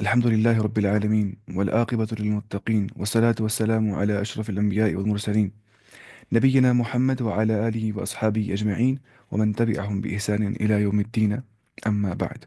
الحمد لله رب العالمين والعاقبة للمتقين والصلاة والسلام على أشرف الأنبياء والمرسلين نبينا محمد وعلى آله وأصحابه أجمعين ومن تبعهم بإحسان إلى يوم الدين أما بعد.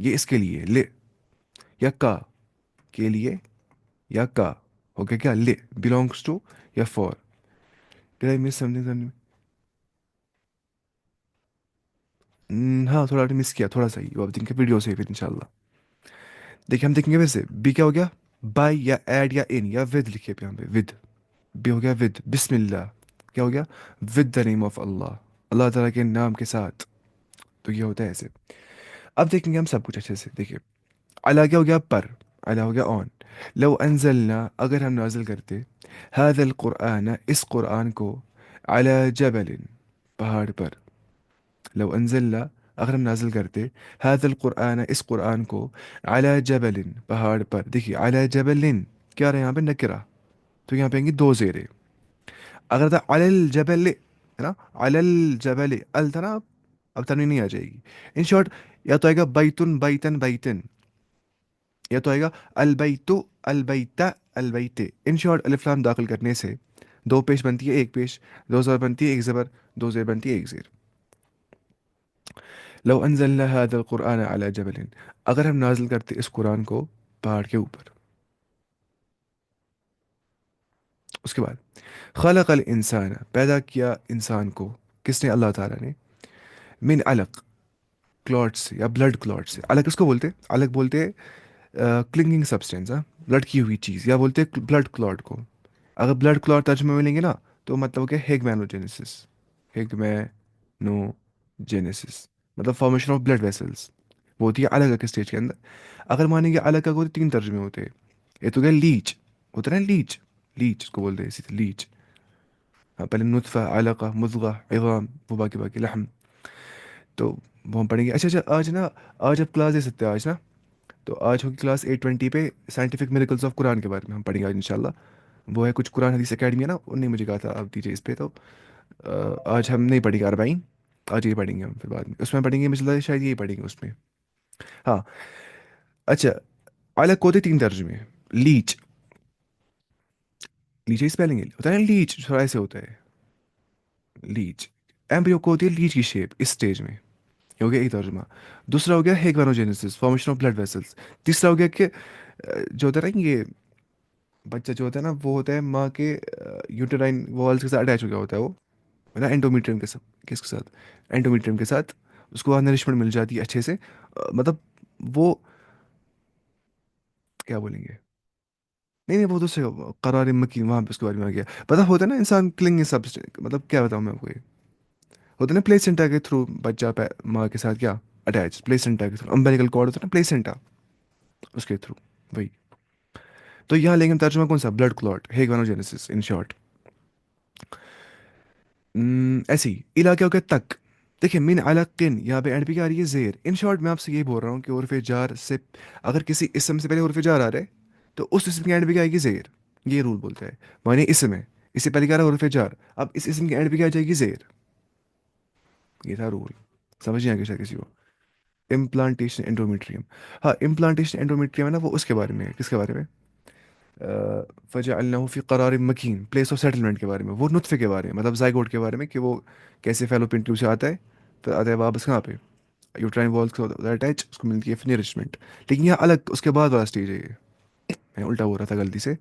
یہ اس کے لیے لے، یا کا کے لیے، یا کا ہو گیا کیا لے، بلونگس ٹو یا فور. ڈیڈ آئی مس سم تھنگ؟ ہاں تھوڑا مس کیا، تھوڑا سا ہی، وہ آپ دیکھیں گے ویڈیو سے پھر انشاءاللہ. دیکھیں ہم دیکھیں گے پھر سے بی کیا ہو گیا، بائی یا ایڈ یا ان یا ود لکھے پہ یہاں پہ ود. بی ہو گیا ود بسم اللہ. کیا ہو گیا، ود دا نیم آف اللہ، اللہ تعالیٰ کے نام کے ساتھ. تو یہ ہوتا ہے ایسے. اب دیکھیں گے ہم سب کچھ اچھے سے. دیکھیے اللہ کیا ہو گیا پر، اللہ ہو گیا آن. لو انزلنا اگر ہم نازل کرتے، هذا القرآن اس قرآن کو، على جبل پہاڑ پر. لو انزلنا اگر ہم نازل کرتے، هذا القرآن اس قرآن کو، على جبل پہاڑ پر. دیکھیے على جبل کیا رہے یہاں پہ نکرہ، تو یہاں پہ آئیں گے دو زیرے. اگر تھا على الجبل ہے نا، على الجبل ال تھا نا، اب تنوین نہیں آ جائے گی. ان شارٹ یا تو آئے گا بیتن بیتن بیتن، یا تو آئے گا البیت البیت البیت. ان شارٹ الف لام داخل کرنے سے دو پیش بنتی ہے ایک پیش، دو زبر بنتی ہے ایک زبر، دو زیر بنتی ہے ایک زیر. لو انزلنا هذا القرآن على جبل اگر ہم نازل کرتے اس قرآن کو پہاڑ کے اوپر. اس کے بعد خلق الانسان پیدا کیا انسان کو، کس نے، اللہ تعالیٰ نے. من علق کلاٹ سے یا بلڈ کلاٹ سے. علق کس کو بولتے، علق بولتے کلنگنگ سبسٹینس، لڑکی ہوئی چیز، یا بولتے بلڈ کلاٹ کو. اگر بلڈ کلاٹ ترجمے میں لیں گے نا تو مطلب ہو گیا ہیگمینوجینسس، ہیگمینوجینسس مطلب فارمیشن آف بلڈ ویسلس. وہ ہوتی ہے الگ کے اسٹیج کے اندر. اگر مانیں گے الگ کا کوئی تین ترجمے ہوتے ہیں. ایک تو گیا لیچ، ہوتا ہے نا لیچ، لیچ اس کو بولتے ہیں اسی لیچ. ہاں پہلے نطفہ علقہ مضغہ عظام وہ باقی باقی لحم. تو وہ ہم پڑھیں گے. اچھا آج نا، آج آپ کلاس دے سکتے ہیں آج نا. تو آج ہوگی کلاس 8:20 پہ سائنٹیفک میریکلس آف قرآن کے بارے میں ہم پڑھیں گے آج انشاءاللہ. وہ ہے کچھ قرآن حدیث اکیڈمی ہے نا، انہوں نے مجھے کہا تھا آپ دیجیے اس پہ. تو آج ہم نہیں پڑھیں گے اربعین، آج یہ پڑھیں گے ہم. پھر بعد میں اس میں پڑھیں گے مجھے لگتا ہے شاید یہی پڑھیں گے اس میں. ہاں اچھا. الگ ہوتے تین ترجمے. لیچ، لیچ ہی اسپیلنگ ہوتا ہے نا، لیچ تھوڑا ایسے ہوتا ہے لیچ. ایمبریو کو ہوتی ہے لیچ کی شیپ اس سٹیج میں. یہ ہو گیا ایک ترجمہ. دوسرا ہو گیا ہیگوینوجینسس فارمیشن آف بلڈ ویسلس. تیسرا ہو گیا کہ جو ہوتا ہے نا یہ بچہ جو ہوتا ہے نا وہ ہوتا ہے ماں کے یوٹرائن والز کے ساتھ اٹیچ ہو گیا ہوتا ہے وہ، ہے نا انڈومیٹریم کے ساتھ، کس کے ساتھ، انڈومیٹریم کے ساتھ. اس کو وہاں نرشمنٹ مل جاتی ہے اچھے سے. مطلب وہ کیا بولیں گے، نہیں نہیں وہ تو سے قرار مکین وہاں پہ اس کے بارے میں آ گیا. پتہ ہوتا ہے نا انسان کلنگ سب، مطلب کیا بتاؤں میں آپ کو، یہ ہوتا ہے نا پلیسنٹا کے تھرو بچہ ماں کے ساتھ کیا اٹیچ، پلیسنٹا کے تھرو امبیلیکل کارڈ ہوتا ہے نا پلیسنٹا، اس کے تھرو وہی. تو یہاں لیں گے ہم ترجمہ کون سا، بلڈ کلاٹ ہیگوینوجینسس ان شارٹ. ایسے ہی علاقہ ہو گیا تک. دیکھیں من علقن یہاں پہ اینڈ پہ کیا آ رہی ہے زیر. ان شارٹ میں آپ سے یہی بول رہا ہوں کہ عرف جار سے اگر کسی اسم سے پہلے عرف جار آ رہا ہے تو اس اسم کے اینڈ پہ کیا آئے گی زیر. یہ رول بولتا ہے. معنی اسم ہے، اس سے پہلے کیا رہا ہے عرف جار، اب اس اسم کے اینڈ پہ کیا آ جائے گی زیر. یہ تھا رول. سمجھ نہیں آ گیا شاید کسی کو. امپلانٹیشن انڈومیٹریم. ہاں امپلانٹیشن انڈومیٹریم ہے نا، وہ اس کے بارے میں ہے. کس کے بارے میں، فجعلناه فی قرار مکین پلیس آف سیٹلمنٹ کے بارے میں. وہ نطفے کے بارے میں مطلب زائگوٹ کے بارے میں کہ وہ کیسے فیلوپین ٹیوب سے آتا ہے، پھر آتا ہے واپس کہاں پہ یوٹرائن والز کو اٹیچ، اس کو ملتی ہے نرشمنٹ. لیکن یہ الگ اس کے بعد والا اسٹیج ہے. یہ میں الٹا ہو رہا تھا غلطی سے،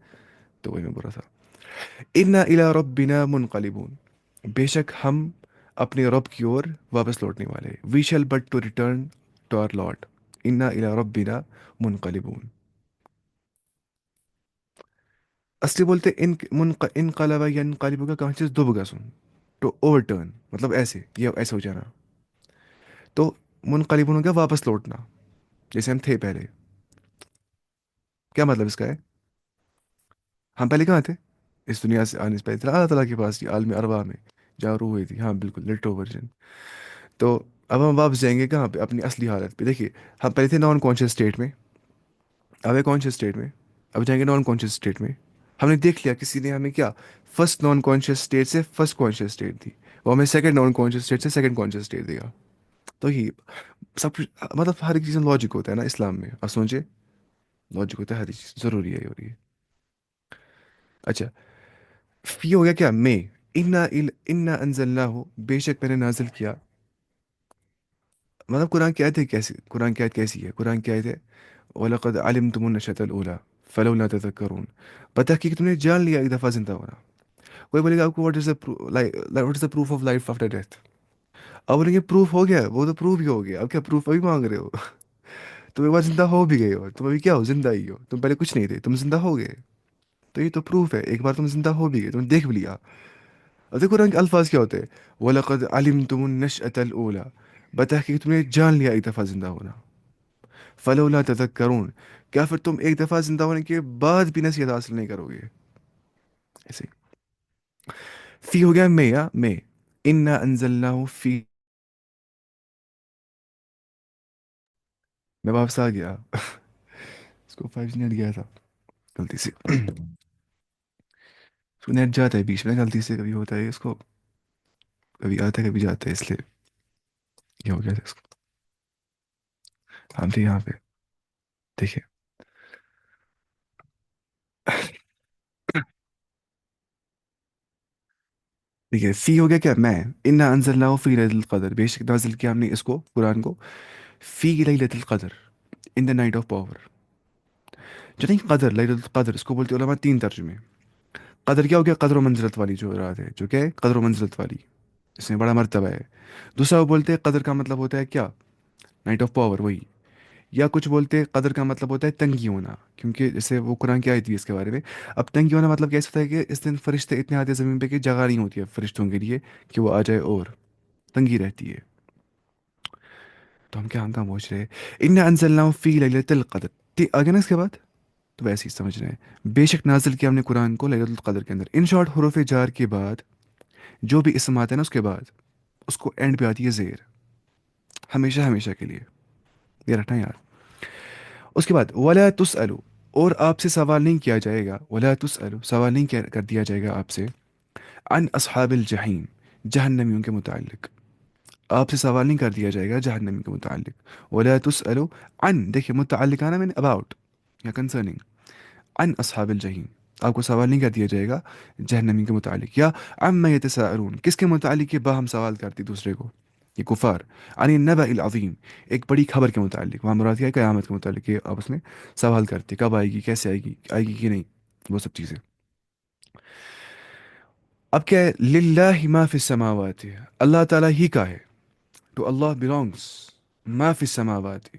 تو وہی میں بول رہا تھا. انا الی ربنا منقلبون بے شک ہم اپنے رب کی اور واپس لوٹنے والے. We shall but to return to our Lord. انا الی ربنا منقلبون. اصلی بولتے انقلب یا انقلب کا کہاں چیز دب گسن، ٹو اوور ٹرن مطلب ایسے، یہ ایسے ہو جانا. تو منقلب ہو گیا واپس لوٹنا، جیسے ہم تھے پہلے. کیا مطلب اس کا ہے، ہم پہلے کہاں تھے، اس دنیا سے آنے سے پہلے تھے اللہ تعالیٰ کے پاس ہی عالم ارواح میں جہاں روح ہوئی تھی. ہاں بالکل لٹو ورژن. تو اب ہم واپس جائیں گے کہاں پہ، اپنی اصلی حالت پہ. دیکھیے ہم پہلے تھے نان کانشیس اسٹیٹ میں، اب ہے کانشیس اسٹیٹ میں، اب جائیں گے نان کانشیس اسٹیٹ میں. ہم نے دیکھ لیا کسی نے ہمیں کیا، فرسٹ نان کانشیس اسٹیٹ سے فرسٹ کانشیس اسٹیٹ دی، وہ ہمیں سیکنڈ نان کانشیس اسٹیٹ سے سیکنڈ کانشیس اسٹیٹ دے گا. تو یہ سب کچھ مطلب ہر ایک چیز میں لاجک ہوتا ہے نا اسلام میں. آپ سوچے لاجک ہوتا ہے، ہر ایک چیز ضروری ہے. اور یہ اچھا فی ہو گیا کیا میں. انا انزلناہ بے شک میں نے نازل کیا. مطلب قرآن کی آیت ہے کیسی، قرآن کی آیت کیسی ہے، قرآن کی آیت ہے وَلَقَدْ عَلِمْتُمُ النَّشْأَةَ الْأُولَىٰ فَلَوْلَا تَذَكَّرُونَ، بتحقیق تم نے جان لیا ایک دفعہ زندہ ہونا. کوئی بولے گا آپ کو what is the proof of life after death. اب بولیں گے پروف ہو گیا، وہ تو پروف ہی ہو گیا، اب کیا پروف ابھی مانگ رہے ہو؟ تم ایک بار زندہ ہو بھی گئے ہو، تم ابھی کیا ہو، زندہ ہی ہو، تم پہلے کچھ نہیں تھے، تم زندہ ہو گئے. تو یہ تو پروف ہے، ایک بار تم زندہ ہو بھی گئے، تم نے دیکھ بھی لیا. اب دیکھو قرآن کے الفاظ کیا ہوتے ہیں، وَلَقَدْ عَلِمْتُمُ النَّشْأَةَ الْأُولَىٰ، بتحقیق تم نے جان لیا ایک دفعہ زندہ ہونا. فلولا تذکرون، کیا پھر تم ایک دفعہ زندہ ہونے کے بعد بھی نصیحت حاصل نہیں کرو گے؟ ایسے ہی. فی ہو گیا میں، یا میں، انا انزلناہ فی. میں واپس آ گیا. اس کو 5 نیٹ گیا تھا غلطی سے. اس کو نیٹ جاتا ہے بیچ میں غلطی سے، کبھی ہوتا ہے اس کو، کبھی آتا ہے کبھی جاتا ہے، اس لیے یہ ہو گیا تھا اس کو. ہم تھے یہاں پہ، دیکھیں. ٹھیک ہے، فی ہو گیا کیا میں، انا انزلناہ فی لیلۃ القدر، بے شک نازل کیا ہم نے اس کو قرآن کو فی لیلۃ القدر، ان دا نائٹ آف پاور. جو نہیں قدر، لیلۃ القدر اس کو بولتے علماء تین ترجمے. قدر کیا ہو گیا، قدر و منزلت والی جو رات ہے، جو کیا ہے قدر و منزلت والی، اس میں بڑا مرتبہ ہے. دوسرا وہ بولتے ہیں قدر کا مطلب ہوتا ہے کیا، نائٹ آف پاور وہی. یا کچھ بولتے ہیں قدر کا مطلب ہوتا ہے تنگی ہونا، کیونکہ جیسے وہ قرآن کی آیت بھی اس کے بارے میں. اب تنگی ہونا مطلب کیسے ہوتا ہے کہ اس دن فرشتے اتنے آتے ہیں زمین پہ کہ جگہ نہیں ہوتی ہے فرشتوں کے لیے کہ وہ آ جائے، اور تنگی رہتی ہے. تو ہم کہاں پہنچ رہے ہیں، ان انزلناہ فی لیلۃ القدر. آگے نا اس کے بعد، تو ویسے ہی سمجھ رہے ہیں، بے شک نازل کیا ہم نے قرآن کو لیلۃ القدر کے اندر. ان شارٹ حروف جار کے بعد جو بھی اسم آتا ہے نا اس کے بعد، اس کو اینڈ پہ آتی ہے زیر، ہمیشہ ہمیشہ کے لیے. یہ رکھنا یار. اس کے بعد ولا تسألو، اور آپ سے سوال نہیں کیا جائے گا، ولا تسألو سوال نہیں کر دیا جائے گا آپ سے، عن اصحاب الجحیم، جہنمیوں کے متعلق. آپ سے سوال نہیں کر دیا جائے گا جہنم کے متعلق. ولا تسألو عن، دیکھیے متعلق آنا میں نے اباؤٹ یا کنسرننگ، عن اصحاب الجحیم، آپ کو سوال نہیں کر دیا جائے گا جہنمی کے متعلق. یا عما یتساءلون، کس کے متعلق یہ باہم سوال کرتی دوسرے کو، یہ کفار. عن النبأ العظیم، ایک بڑی خبر کے متعلق، وہاں مراد کیا ہے قیامت کے متعلق، یہ آپس میں سوال کرتے کب آئے گی، کیسے آئے گی، آئے گی کہ نہیں، وہ سب چیزیں. اب کیا ہے، للہ ما فی السماوات، اللہ تعالیٰ ہی کا ہے، ٹو اللہ belongs ما فی السماوات،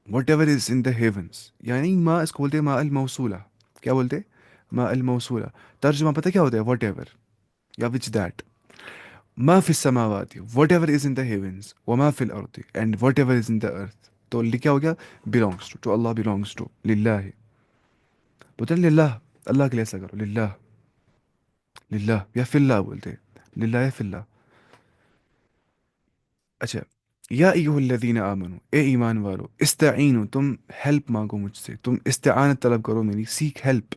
what ever is in the havens. یعنی ما اس کو بولتے ہیں ما الموصولہ. کیا بولتے ہیں، ما الموصولہ. ترجمہ پتہ کیا ہوتا ہے، وٹ ایور یا وچ دیٹ. ما فی السماوات، what ever is in the havens, وما فی الارض، اینڈ وٹ ایور از ان دا ارتھ. تو کیا ہو گیا، belongs to Allah belongs to للہ. بولتے ہیں للہ، اللہ کے لیے ایسا کرو، للہ، للہ یا فی اللہ بولتے ہیں، للہ یا فی اللہ. اچھا، یا ایہا الذین آمنو، اے ایمان والو، استعینو تم ہیلپ مانگو مجھ سے، تم استعانت طلب کرو میری، سیکھ ہیلپ،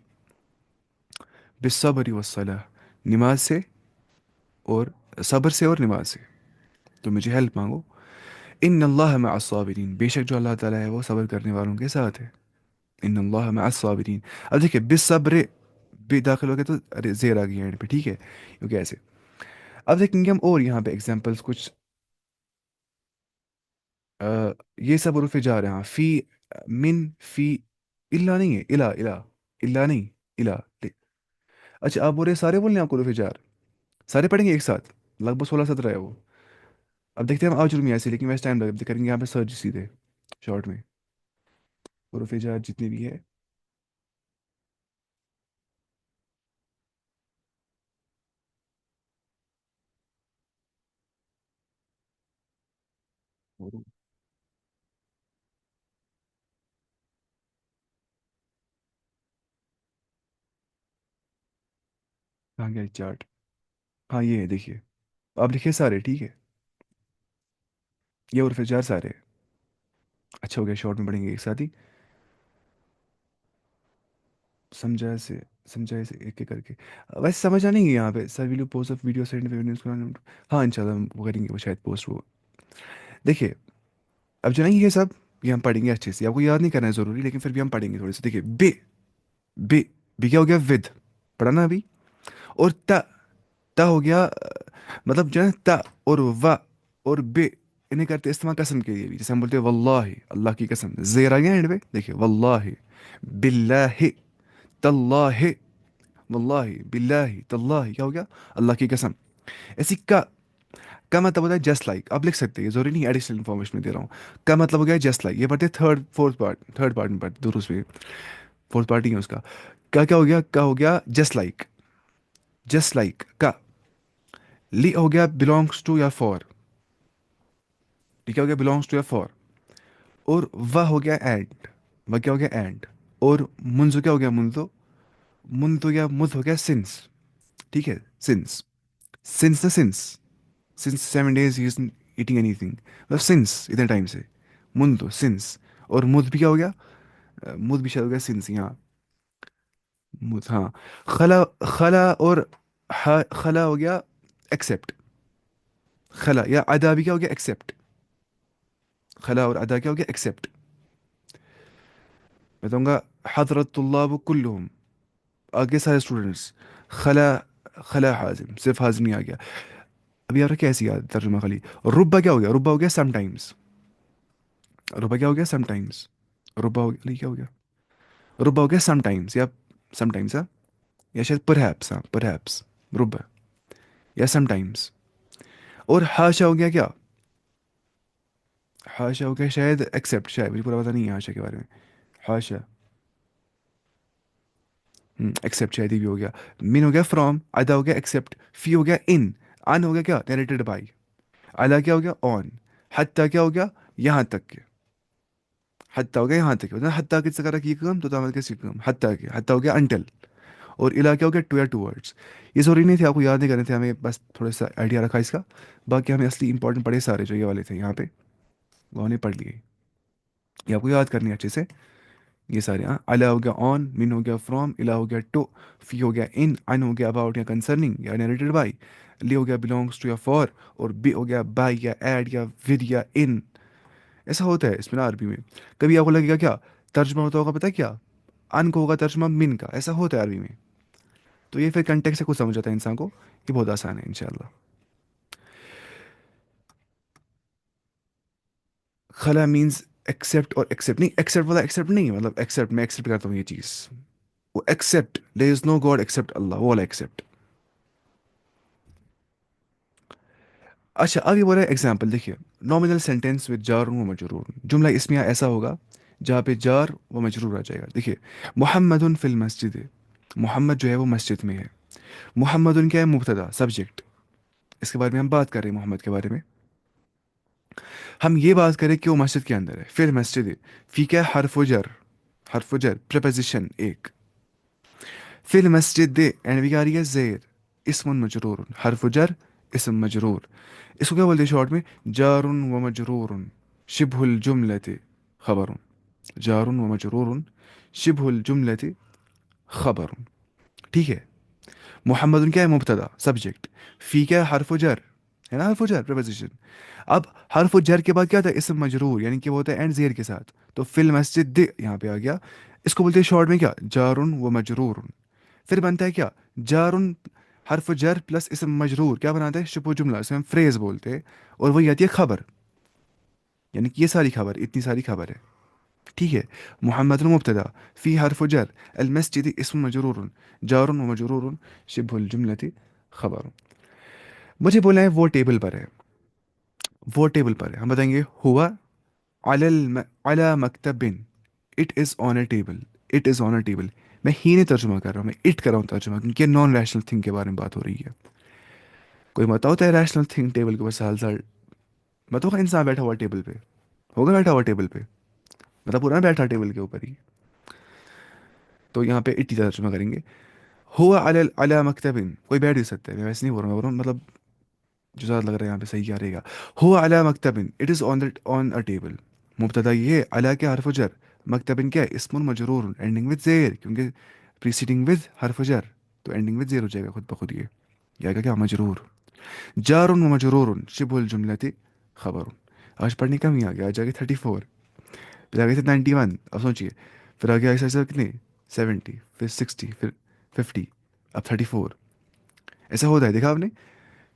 بالصبر والصلاح، نماز سے اور صبر سے اور نماز سے، تو مجھے ہیلپ مانگو. ان اللہ مع الصابرین، بے شک جو اللہ تعالیٰ ہے وہ صبر کرنے والوں کے ساتھ ہے. ان اللہ مع الصابرین. اب دیکھیں بالصبر بے داخل ہو گیا تو زیر آ گئی اینڈ پہ، ٹھیک ہے، کیونکہ ایسے. اب دیکھیں گے ہم اور یہاں پہ ایگزامپلس کچھ. یہ سب حروف جا رہے ہیں، ہاں، فی، من، فی، الا نہیں ہے، الا الا، الا نہیں، الا. اچھا آپ بول رہے ہیں سارے بولنے ہیں آپ کو حروف جار، سارے پڑھیں گے ایک ساتھ، لگ بھگ 16 17 ہے وہ. اب دیکھتے ہیں ہم آج میں ایسے، لیکن ویسے ٹائم لگے کریں گے یہاں پہ سرچ سیدھے شارٹ میں حروف جار جتنے بھی ہے. کہاں گیا چارٹ، ہاں یہ ہے دیکھیے، آپ لکھیے سارے، ٹھیک ہے، یہ حروف جار سارے. اچھا ہو گیا شارٹ میں پڑھیں گے ایک ساتھ ہی. سمجھا سے، سمجھائے سے ایک ایک کر کے. ویسے سمجھا نہیں ہے یہاں پہ sir value post of video send ہاں ان شاء اللہ ہم وہ کریں گے، وہ شاید پوسٹ وہ. دیکھیے اب جو نہیں یہ سب، یہ ہم پڑھیں گے اچھے سے، آپ کو یاد نہیں کرنا ہے ضروری، لیکن پھر بھی ہم پڑھیں گے تھوڑے سے. دیکھیے بے، بے، بے کیا ہو گیا، ود، پڑھا نا ابھی. اور تا، تا ہو گیا مطلب جو ہے تا، اور و، اور بے، انہیں کرتے استعمال قسم کے لیے بھی، جیسے ہم بولتے ہیں واللہ، اللہ کی قسم، زیر آ گیا اینڈ پہ، دیکھیے واللہ، باللہ، تاللہ، واللہ، باللہ، تاللہ، کیا ہو گیا؟ اللہ کی قسم. ایسی کا مطلب ہوتا ہے جسٹ لائک. آپ لکھ سکتے ہیں، یہ ضروری نہیں ایڈیشنل انفارمیشن میں دے رہا ہوں. کا مطلب ہو گیا جسٹ لائک. یہ پڑھتے ہیں تھرڈ پارٹ میں پڑھتے درست میں، فورتھ پارٹ ہی ہے اس کا. کیا ہو گیا؟ کا ہو گیا جسٹ لائک، جسٹ لائک کا. لی ہو گیا بلونگس ٹو یا فور، ٹھیک ہے، ہو گیا بلونگس ٹو یا فور. اور وہ ہو گیا اینڈ، وہ کیا ہو گیا اینڈ. اور منزو کیا ہو گیا منزو، منتو یا مد ہو گیا سنس. ٹھیک ہے، سنس، سنس نا since, since 7 days he is eating any thing, مطلب سنس اتنے ٹائم سے، منتو سنس. اور مد بھی کیا ہو گیا؟ مد بھی شاید ہو گیا سنس یہاں، مد ہاں. خلا، خلا اور خلا ہو گیا ایکسیپٹ. خلا یا ادا بھی کیا ہو گیا؟ ایکسیپٹ. خلا اور ادا کیا ہو گیا؟ ایکسیپٹ. بتاؤں گا حضرت طلاب کلہم، آگے سارے اسٹوڈنٹس. خلا، خلا حازم، صرف حازم نہیں آ گیا. ابھی آپ نے کیسی یاد ترجمہ خالی. ربا کیا ہو گیا؟ ربا ہو گیا سم ٹائمس. ربا کیا ہو گیا؟ Some times. ربا ہو گیا، کیا ہو گیا؟ ربا ہو گیا سم ٹائمس یا سم ٹائمس، ہاں، یا شاید پر ہیپس، ہاں پر ہیپس، ربا یا سم ٹائمس. اور ہاشا ہو گیا کیا؟ ہاشا ہو گیا شاید ایکسیپٹ، شاید مجھے پورا پتا نہیں ہے ہاشا کے بارے میں. ہاشا ایکسیپٹ شاید ہی بھی ہو گیا. مین ہو گیا فرام، ادا ہو گیا ایکسیپٹ، فی ہو گیا ان ہو گیا کیا؟ Narrated by. الا کیا ہو گیا؟ آن. حتیٰ کیا ہو گیا؟ یہاں تک کے. حتیٰ ہو گیا یہاں تک، حتیٰ کے سکارا کی کام تو تعمل کے سکم حتیٰ کے، حتیٰ ہو گیا انٹل. اور الا کیا ہو گیا؟ ٹو یا ٹو ورڈس. یہ ضروری نہیں تھے، آپ کو یاد نہیں کرنے تھے، ہمیں بس تھوڑا سا آئیڈیا رکھا اس کا. باقی ہمیں اصلی امپورٹنٹ پڑھے سارے جو یہ والے تھے یہاں پہ، وہ ہم نے پڑھ لیے. یہ آپ کو یاد کرنی ہے اچھے سے یہ سارے. ہاں، الا ہو گیا آن، من ہو گیا فرام، الا ہو گیا ٹو، فی ہو گیا ان ہو گیا اباؤٹ یا کنسرننگ یا نیریٹڈ بائی، لی ہو گیا بلونگس ٹو یا فار، اور بی ہو گیا بائی یا ایڈ یا ود یا ان. ایسا ہوتا ہے اس میں نا عربی میں. کبھی آپ کو لگے گا کیا ترجمہ ہوتا ہوگا، پتہ کیا؟ ان کو ہوگا ترجمہ من کا. ایسا ہوتا ہے عربی میں. تو یہ پھر کنٹیکٹ سے کچھ سمجھ آتا ہے انسان کو. یہ بہت آسان ہے انشاءاللہ. خلا مینز ایکسیپٹ، اور ایکسیپٹ نہیں، ایکسیپٹ والا ایکسیپٹ نہیں، مطلب ایکسیپٹ میں ایکسیپٹ کرتا ہوں یہ چیز. وہ ایکسیپٹ دیر از نو گاڈ ایکسیپٹ اللہ، وہ والا ایکسیپٹ. اچھا اب یہ بول رہا ہے ایگزامپل دیکھیے. نامنل سینٹینس وتھ جار و مجرور، جملہ اسمیہ ایسا ہوگا جہاں پہ جار و مجرور آ جائے گا. دیکھیے محمد فی المسجد، محمد جو ہے وہ مسجد میں ہے. محمد کیا ہے؟ مبتدا، سبجیکٹ. اس کے بارے میں ہم بات کر رہے ہیں محمد کے بارے میں. ہم یہ بات کریں کہ وہ مسجد کے اندر ہے. فی المسجد، فی کیا ہے؟ حرف و جر، حرف و جر پریپوزیشن ایک. فی المسجد اینڈ بھی آ رہی ہے زیر، اسم مجرور، حرف و جر اسم مجرور. اس کو کیا بولتے ہیں شارٹ میں؟ جار و مجرور شبہ الجملۃ خبر. جار و مجرور شبہ الجملۃ خبر. ٹھیک ہے. محمد کیا ہے؟ مبتدا، سبجیکٹ. فی کیا ہے؟ حرف و جر ہے نا، حرف و جر پریپوزیشن. اب حرف و جر کے بعد کیا تھا؟ اسم مجرور، یعنی کہ وہ ہوتا ہے اینڈ زیر کے ساتھ. تو فی المسجد یہاں پہ آ گیا. اس کو بولتے ہیں شارٹ میں کیا؟ جار و مجرور. پھر بنتا ہے کیا؟ جار حرف جر پلس اسم مجرور کیا بناتا ہے؟ شبہ جملہ، اسے ہم فریز بولتے ہیں. اور وہی آتی ہے خبر، یعنی کہ یہ ساری خبر، اتنی ساری خبر ہے. ٹھیک ہے. محمد مبتدا، فی حرف جر، المسجد اسم مجرور، جار و مجرور شبہ الجملۃ خبر. مجھے بولا ہے وہ ٹیبل پر ہے، وہ ٹیبل پر ہے. ہم بتائیں گے ہوا علی مکتب، it is on a table, it is on a table. میں ہی نہیں ترجمہ کر رہا ہوں، میں اٹ کر رہا ہوں ترجمہ، کیونکہ نان ریشنل تھنگ کے بارے میں بات ہو رہی ہے. کوئی مت ہوتا ہے ریشنل تھنگ ٹیبل کے اوپر سال سال، مت ہوگا انسان بیٹھا ہوا ٹیبل پہ، ہوگا بیٹھا ہوا ٹیبل پہ، مطلب پورا بیٹھا ٹیبل کے اوپر ہی. تو یہاں پہ اٹ ہی ترجمہ کریں گے. ہوا علی مکتب، کوئی بیٹھ بھی سکتا ہے، میں ویسے نہیں بول رہا ہوں، میں بول رہا ہوں مطلب جو زیادہ لگ رہا ہے یہاں پہ صحیح کیا رہے گا. ہوا علی مکتب، it is on a table. مبتدا یہ ہے، علی کے حرف جر، مکتب کیا ہے؟ اسم مجرور اینڈنگ وتھ زیر، کیونکہ پریسیڈنگ ود حرف جر تو اینڈنگ وتھ زیر ہو جائے گا خود بخود. یہ آئے گا کیا؟ مجرور. جار و مجرور شبہ الجملۃ خبر. آج پڑھنے کم ہی آ گیا، آج آگے 34، پھر آگے سے 91. اب سوچیے پھر آگے ایسے ایسے کتنے؟ 70، پھر 60، پھر 50، اب 34. ایسا ہوتا ہے، دیکھا آپ نے.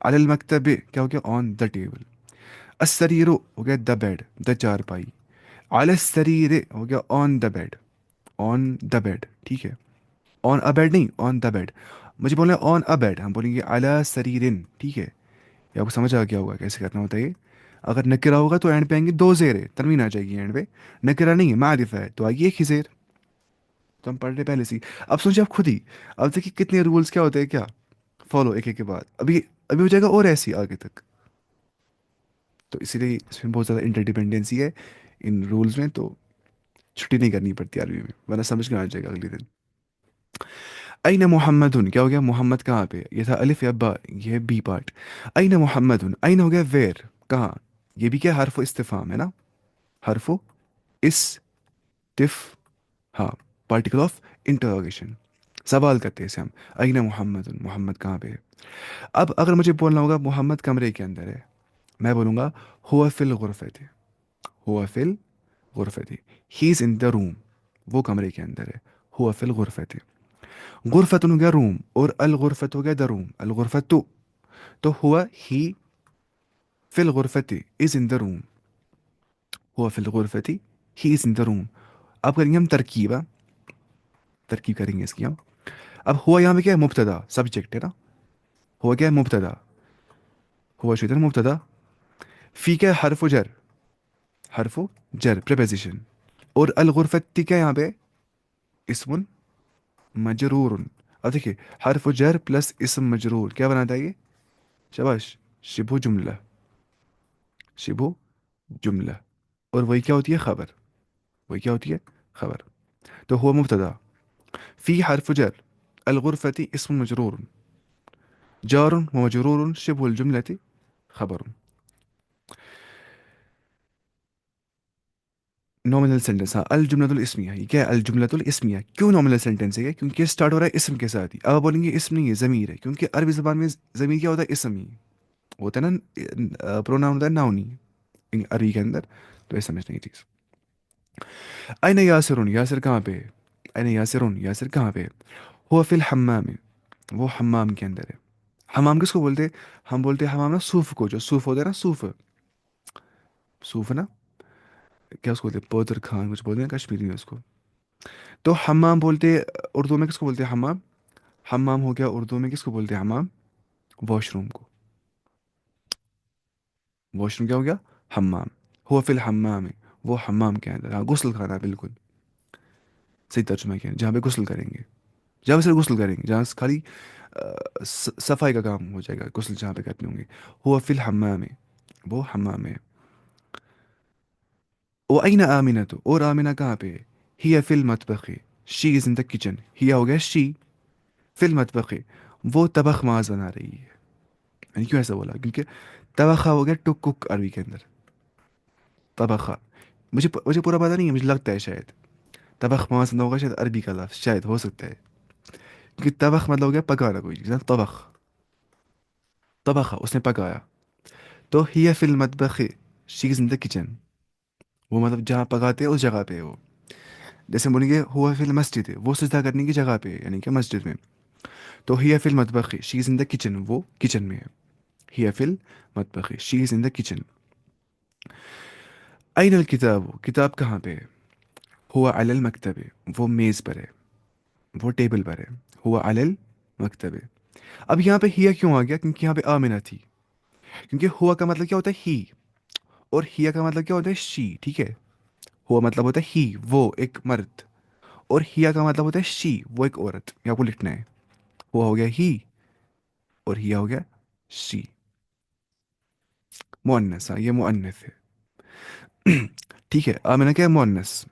علی المکتب کیا ہو گیا؟ آن دا ٹیبل. السریر ہو گیا دا بیڈ، دا چارپائی. علی السریر ہو گیا آن دا بیڈ، آن دا بیڈ. ٹھیک ہے، آن ا بیڈ نہیں، آن دا بیڈ. مجھے بولنا ہے آن ا بیڈ، ہم بولیں گے علی سریرن. ٹھیک ہے، یہ آپ کو سمجھ آ گیا ہوگا کیسے کرنا ہوتا ہے یہ. اگر نکرا ہوگا تو اینڈ پہ آئیں گے دو زیر، تنوین آ جائے گی اینڈ پہ. نکرا نہیں ہے، معرفہ ہے، تو آئے گی ایک ہی زیر. تو ہم پڑھ رہے پہلے سے ہی. اب سوچیں آپ خود ہی، اب دیکھیے کتنے رولس کیا ہوتے ہیں، کیا فالو ایک ایک کے بعد. ابھی ابھی ہو جائے گا اور ایسی آگے تک. تو اسی لیے اس میں بہت زیادہ انٹر ڈیپینڈنسی ہے ان رولز میں. تو چھٹی نہیں کرنی پڑتی عربی میں، ورنہ سمجھ کے آ جائے گا اگلے دن. این محمد، کیا ہو گیا؟ محمد کہاں پہ؟ یہ تھا الف یا با، یہ ہے بی پارٹ. این محمد، این ہو گیا ویر، کہاں. یہ بھی کیا حرف و استفہام ہے نا، حرف و استف، ہاں، پارٹیکل آف انٹروگیشن، سوال کرتے ہیں اسے ہم. این محمد، محمد کہاں پہ ہے؟ اب اگر مجھے بولنا ہوگا محمد کمرے کے اندر ہے، میں بولوں گا ہوا فی الغرفت، ہوا فی الغرفت. ہی از ان دا روم، وہ کمرے کے اندر ہے. ہوا فی الغرفت. غرفت ہو گیا روم، اور الغرفت ہو گیا دا روم. الغرفت تو ہوا ہی فی الغرفت از ان دا روم. ہوا فی الغرفت ہی از ان دا روم. اب کریں گے ہم ترکیب، ترکیب کریں گے اس کی ہم. اب ہوا یہاں پہ کیا ہے؟ مبتدا، سبجیکٹ ہے نا. ہوا کیا ہے؟ مبتدا. ہوا شدر مبتدا. فی کیا ہے؟ حرف و جر، حرف و جر پریپوزیشن. اور الغرفت کیا ہے یہاں پہ؟ اسم مجرور. اب دیکھیے حرف و جر پلس اسم مجرور کیا بناتا ہے یہ؟ شباش، شبہ جملہ، شبہ جملہ. اور وہی کیا ہوتی ہے؟ خبر. وہی کیا ہوتی ہے؟ خبر. تو ہوا مبتدا، فی حرف جر، الغرفة اسم مجرور، جار ومجرور شبه الجملة خبر. نومنل سینٹینس، ہاں، الجملۃ الاسمیہ. یہ کیا ہے؟ الجملۃ الاسمیہ. کیوں نومنل سینٹینس ہے یہ؟ کیونکہ اسٹارٹ ہو رہا ہے اسم کے ساتھ ہی. اب آپ بولیں گے اسم نہیں ہے، ضمیر ہے، کیونکہ عربی زبان میں ضمیر کیا ہوتا ہے؟ اسم ہی ہوتا ہے نا، پروناؤن ہوتا ہے ناؤن ہی عربی کے اندر. تو یہ سمجھنا یہ چیز. این یاسرون، یاسر کہاں پہ ہے؟ این یاسرون، یاسر کہاں پہ ہے؟ ہوا فی الحمام، وہ حمام کے اندر ہے. حمام کس کو بولتے ہیں؟ ہم بولتے ہیں حمام نا صوف کو، جو صوف ہوتا ہے نا، صوف، صوف نا، کیا اس کو بولتے ہیں؟ پودر خان کچھ بولتے ہیں کشمیری میں اس کو. تو حمام بولتے ہیں اردو میں، کس کو بولتے ہیں؟ حمام. حمام ہو گیا اردو میں، کس کو بولتے ہیں؟ حمام. واش روم کو. واش روم کیا ہو گیا؟ حمام. ہوا فی الحمام، وہ حمام کے اندر، ہاں، غسل خانہ، بالکل صحیح ترجمہ کیا، جہاں پہ غسل کریں گے، جہاں پہ صرف غسل کریں گے، جہاں خالی صفائی کا کام ہو جائے گا، غسل جہاں پہ کرتے ہوں گے. ہوا فی الحمام، وہ حمام ہے. وَأَيْنَ آمِنَةُ، اور آمنہ کہاں پہ ہے؟ ہی فی المطبخ، شی از ان دا کچن. ہی ہو گیا شی، فی المطبخ، وہ طبخ ماز بنا رہی ہے. یعنی کیوں ایسا بولا؟ کیونکہ طبخہ ہو گیا ٹو کک عربی کے اندر. طبخہ، مجھے پورا پتا نہیں ہے، مجھے لگتا ہے شاید طبخ ماز نہ ہوگا، شاید عربی کا لفظ، شاید ہو سکتا ہے. کیونکہ طبخ مطلب ہو گیا پکانا کوئی چیز نا، طبخ، طبخہ اس نے پکایا. تو ہی فی المطبخ، شی از ان دا کچن، وہ مطلب جہاں پکاتے ہیں اس جگہ پہ ہے وہ. جیسے بولیں گے ہوا فی المسجد، وہ سجدہ کرنے کی جگہ پہ ہے، یعنی کہ مسجد میں. تو ہی فی المطبخ، شی از ان دا کچن، وہ کچن میں ہے. ہی فی المطبخ، شی از ان دا کچن. این الکتاب، کتاب کہاں پہ ہے؟ ہوا علی المکتب، وہ میز پر ہے، وہ ٹیبل پر ہے. ہوا علی المکتب. اب یہاں پہ ہیا کیوں آ گیا؟ کیونکہ یہاں پہ آمنہ تھی. کیونکہ ہوا کا مطلب کیا ہوتا ہے؟ ہی. اور ہیا کا مطلب کیا ہوتا ہے؟ شی. ٹھیک ہے، ہوا مطلب ہوتا ہے ہی، وہ ایک مرد. اور ہیا کا مطلب ہوتا ہے شی، وہ ایک عورت. یہ آپ کو لکھنا ہے. ہوا ہو گیا ہی، اور ہیا ہو گیا شی. مؤنث، ہاں، یہ مؤنث ہے. ٹھیک ہے، آمنہ کیا ہے؟ مؤنث.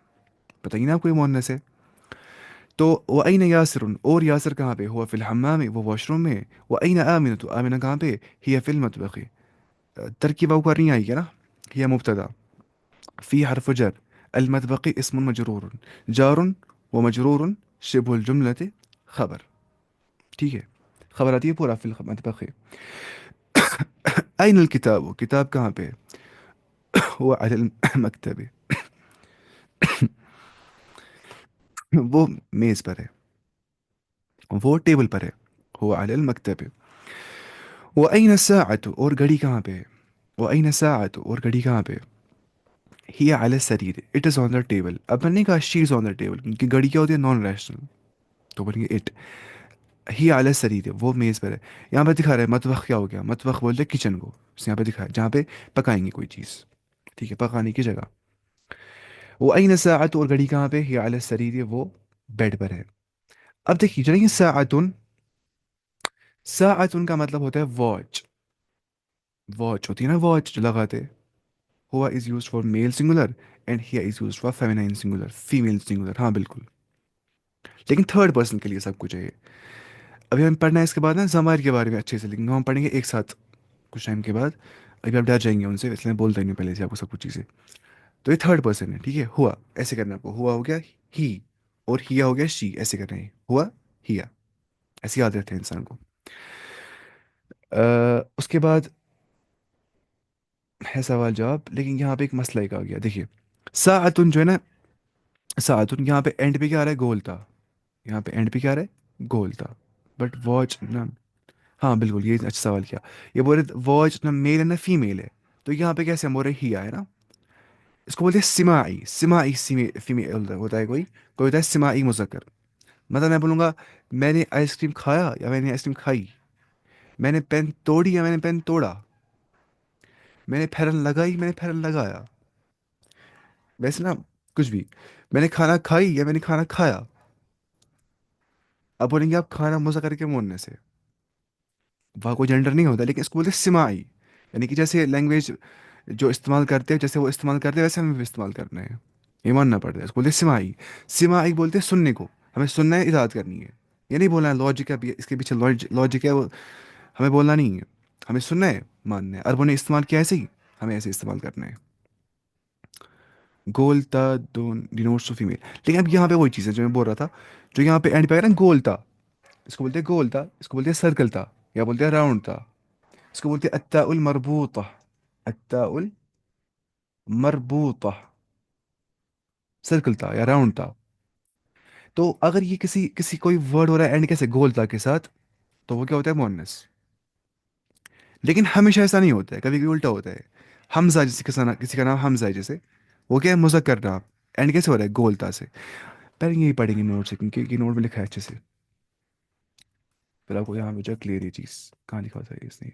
بتائیے نا آپ کو یہ مؤنث ہے. تو وَأَيْنَ يَاسِرٌ، اور یاسر کہاں پہ؟ ہوا فی الحمام، وہ واش روم میں. وَأَيْنَ آمنۃ، آمنہ کہاں پہ؟ ہی فی المطبخ. ترکیب آپ کو کرنی آئی ہے نا. ہی مبتدا، فی حرف جر، المطبخ اسم مجرور، جار ومجرور شبہ الجملة خبر. ٹھیک ہے، خبر آتی ہے پورا فی المطبخ. این الکتاب، کتاب کہاں پہ؟ وہ علی المکتب، وہ میز پر ہے، وہ ٹیبل پر ہے. هو على المكتب. وأين الساعة اور گھڑی کہاں پہ ہے؟ وأين الساعة اور گھڑی کہاں پہ ہے؟ ہی علی السریر it is on the table. اب میں نے کہا شی از آن دا ٹیبل کیونکہ گھڑی کیا ہوتی ہے نان ریشنل. تو بولیں گے اٹ. ہی علی السریر ہے وہ میز پر ہے. یہاں پہ دکھا رہا ہے مطبخ کیا ہو گیا مطبخ بولتے ہیں کچن کو. یہاں پہ دکھا ہے جہاں پہ پکائیں گے کوئی چیز. ٹھیک ہے پکانے کی جگہ. وہ این ساعت اور گھڑی کہاں پہ ہی علی السریر وہ بیڈ پر ہے. اب دیکھیے چلیں گے ساعتن. ساعتن کا مطلب ہوتا ہے واچ. واچ ہوتی ہے نا واچ جو لگاتے. ہوا is used for male singular and ہیا is used for feminine singular female singular. ہاں بالکل. لیکن تھرڈ پرسن کے لیے سب کچھ ہے یہ. ابھی ہم پڑھنا ہے اس کے بعد نا ضمائر کے بارے میں اچھے سے لیکن ہم پڑھیں گے ایک ساتھ کچھ ٹائم کے بعد. ابھی آپ ڈر جائیں گے ان سے اس لیے بولتا ہی نہیں پہلے سے آپ کو سب کچھ چیزیں. تو یہ تھرڈ پرسن ہے ٹھیک ہے. ہوا ایسے کرنا آپ کو. ہوا ہو گیا ہی اور ہیا ہو گیا شی. ایسے کرنا ہے ہوا ہیا. ایسے یاد رہتے ہیں انسان کو. اس کے بعد ہے سوال جواب لیکن یہاں پہ ایک مسئلہ ایک آ گیا. دیکھیے ساعتن جو ہے نا ساعتن یہاں پہ اینڈ پہ کیا آ رہا ہے گولتا. یہاں پہ اینڈ پہ کیا آ رہا ہے گولتا. بٹ واچ نا. ہاں بالکل یہ اچھا سوال کیا. یہ بول رہے واچ نہ میل ہے نہ فیمیل ہے. تو یہاں پہ کیسے ہم بول رہے ہی ہے نا. اس کو بولتے ہیں سماعی. سماعی فیمیل ہوتا ہے کوئی کوئی ہوتا ہے سماعی مذکر. مطلب میں بولوں گا میں نے آئس کریم کھایا یا میں نے آئس کریم کھائی. میں نے پین توڑی یا میں نے پین توڑا. میں نے پھیرن لگائی میں نے پھیرن لگایا. ویسے نا کچھ بھی. میں نے کھانا کھائی یا میں نے کھانا کھایا. اب بولیں گے آپ کھانا مذکر کے موننے سے. وہاں کوئی جینڈر نہیں ہوتا لیکن اس کو بولتے ہیں سماعی. یعنی کہ جیسے لینگویج جو استعمال کرتے ہیں جیسے وہ استعمال کرتے ہیں ویسے ہمیں بھی استعمال کرنا ہے. یہ ماننا پڑتا ہے. اس کو بولتے ہیں سماعی. سماعی بولتے ہیں سننے کو. ہمیں سننا ہے اطاعت کرنی ہے. یہ نہیں بولنا ہے لاجک ہے اس کے پیچھے لاجک ہے وہ ہمیں بولنا نہیں ہے. ہمیں سننا ہے ماننا ہے. عربوں نے استعمال کیا ایسے ہی ہمیں ایسے استعمال کرنا ہے. گولتا دون ڈینوٹس فیمیل. لیکن اب یہاں پہ وہی چیز ہے جو میں بول رہا تھا جو یہاں پہ اینڈ پہ آیا نا گولتا. اس کو بولتے ہیں گولتا. اس کو بولتے ہیں سرکل تھا یا بولتے ہیں راؤنڈ تھا. اس کو بولتے ہیں التاء المربوطہ. التاء المربوطہ. سرکل تھا یا راؤنڈ تھا. تو اگر یہ کسی کسی کوئی ورڈ ہو رہا ہے اینڈ کیسے گولتا کے ساتھ تو وہ کیا ہوتا ہے مونس. لیکن ہمیشہ ایسا نہیں ہوتا ہے. کبھی کبھی الٹا ہوتا ہے. حمزہ جیسے کسی کا نام حمزہ ہے جیسے وہ کیا ہے مذکر نام. اینڈ کیسے ہو رہا ہے گولتا سے. پہلے یہی پڑھیں گے نوٹ سے کیونکہ یہ نوٹ میں لکھا ہے اچھے سے. پھر آپ کو یہاں پہ جو کلیئر یہ چیز کہاں لکھا ہوتا ہے اس نے.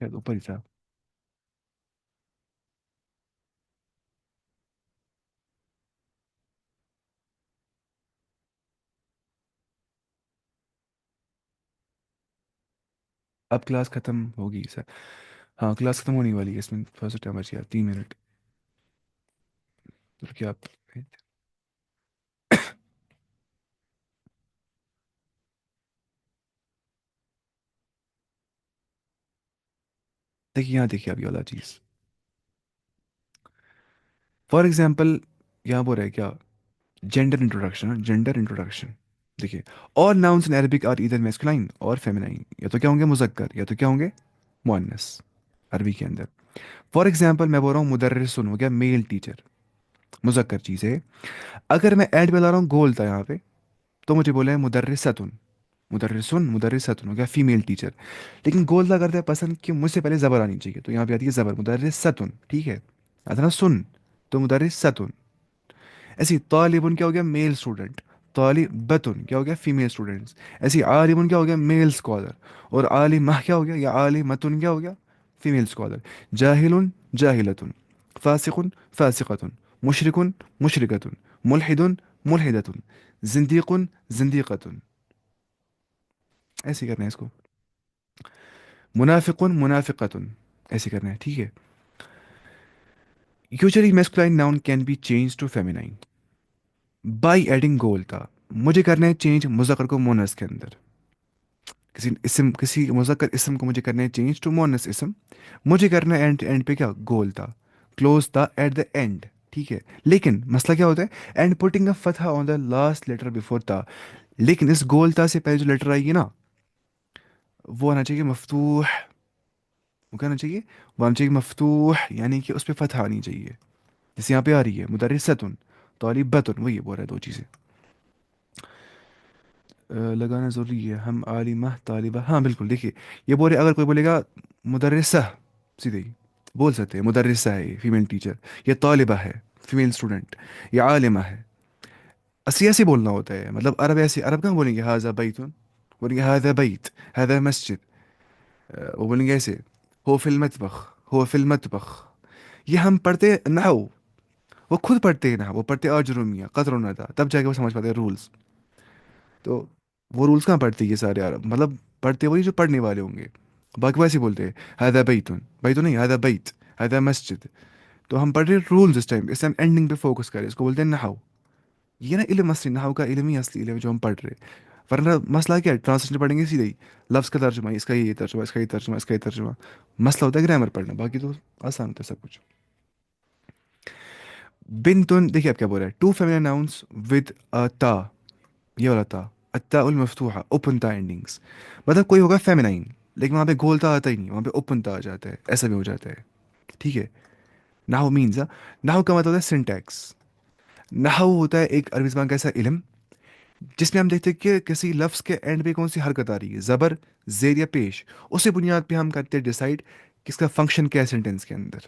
شاید اوپر ہی تھا. اب کلاس ختم ہوگی سر. ہاں کلاس ختم ہونے والی ہے. اس میں تھوڑا سا ٹائم بچ گیا 3 منٹ. تو کیا آپ دیکھیے یہاں دیکھیے اب یہ والا چیز. فار ایگزامپل یہاں بول رہا ہے کیا جینڈر انٹروڈکشن. جینڈر انٹروڈکشن دیکھیے اور nouns in Arabic are either masculine or feminine. یا تو کیا ہوں گے مذکر یا تو کیا ہوں گے مؤنث عربی کے اندر. فار ایگزامپل میں بول رہا ہوں مدرسن ہو گیا میل ٹیچر مذکر چیز ہے. اگر میں ایڈ میں لا رہا ہوں گول تھا یہاں پہ تو مجھے بولا ہے مدرستن. مدرستن ہو گیا فیمیل ٹیچر. لیکن گولدا کرتے ہیں پسند کہ مجھ سے پہلے زبر آنی چاہیے. تو یہاں پہ آتی ہے زبر مدرستن. ٹھیک ہے آتا نا سن تو مدرستن. ایسی طالبن کیا ہو گیا میل اسٹوڈنٹ. طالبتن کیا ہو گیا فیمیل اسٹوڈنٹس. ایسی عالمن کیا ہو گیا میل اسکالر. اور عالمہ کیا ہو گیا یا عالمتن کیا ہو گیا فیمیل اسکالر. جاہل جاہلتن. فاسق فاسقتن. مشرکن مشرکتن. ملحد ملحدتن. زندیق زندیقتن. ایسے کرنا ہے اس کو. منافق منافقتن. ایسے کرنا ہے ٹھیک ہے. Usually masculine noun can be change to feminine by adding گول تھا. مجھے کرنا ہے چینج مذکر کو مونس کے اندر. کسی اسم کسی مذکر اسم کو مجھے کرنا ہے چینج ٹو مونس اسم. مجھے کرنا ہے اینڈ اینڈ پہ کیا گول تھا کلوز تھا ایٹ دا اینڈ. ٹھیک ہے لیکن مسئلہ کیا ہوتا ہے اینڈ پوٹنگ اے فتح on the last letter before تا. لیکن اس گول تا سے پہلے جو لیٹر آئے گی نا وہ آنا چاہیے مفتوح. وہ کہنا چاہیے وہ آنا چاہیے مفتوح یعنی کہ اس پہ فتح آنی چاہیے. جیسے یہاں پہ آ رہی ہے مدرستن طالبتن، وہی بول رہا ہے دو چیزیں لگانا ضروری ہے. ہم عالمہ طالبہ، ہاں بالکل. دیکھیے یہ بول رہے اگر کوئی بولے گا مدرسہ، سیدھے ہی بول سکتے ہیں مدرسہ ہے یہ فیمیل ٹیچر، یہ طالبہ ہے فیمیل اسٹوڈنٹ، یہ عالمہ ہے. اسی ایسے بولنا ہوتا ہے. مطلب عرب ایسے، عرب کہاں بولیں گے ہاذا بیتن، بولیں گے ہاذا بیت، ہاذا مسجد. وہ بولیں گے ایسے ہو فی المطبخ، ہو فی المطبخ. یہ ہم پڑھتے نحو، وہ خود پڑھتے ہیں نحو، وہ پڑھتے اجرومیہ قطر و ندا، تب جا کے وہ سمجھ پاتے ہیں رولز. تو وہ رولز کہاں پڑھتے یہ سارے عرب، مطلب پڑھتے وہی جو پڑھنے والے ہوں گے. باقی ویسے بولتے ہیں ہاذا بیتن، بیتن نہیں ہاذا بیت، ہاذا مسجد. تو ہم پڑھ رہے رولز اس ٹائم اینڈنگ پہ فوکس کریں، اس کو بولتے ہیں نحو. یہ نا علم اصلی نحو کا علم ہی اصلی علم جو ہم پڑھ رہے. ورنہ مسئلہ کیا ہے، ٹرانسلیشن پڑھیں گے سیدھے ہی لفظ کا ترجمہ، اس کا یہ ترجمہ، اس کا یہ ترجمہ، اس کا یہ ترجمہ. مسئلہ ہوتا ہے گرامر پڑھنا، باقی تو آسان ہوتا ہے سب کچھ. بنتن دیکھیے آپ کیا بول رہے ہیں، ٹو فیمینن ناؤنس ود تا، یہ والا تا، التاء المفتوحہ اوپن تا اینڈنگس. مطلب کوئی ہوگا فیمینائن لیکن وہاں پہ گولتا آتا ہی نہیں، وہاں پہ اوپن تا آ جاتا ہے، ایسا بھی ہو جاتا ہے. ٹھیک ہے. نحو مینز، نحو کا مطلب ہوتا ہے سنٹیکس. نحو ہوتا ہے ایک عربی زبان کا ایسا علم جس میں ہم دیکھتے ہیں کہ کسی لفظ کے اینڈ پہ کون سی حرکت آ رہی ہے، زبر، زیر یا پیش. اسی بنیاد پہ ہم کرتے ہیں ڈیسائیڈ کہ اس کا فنکشن کیا ہے سینٹینس کے اندر.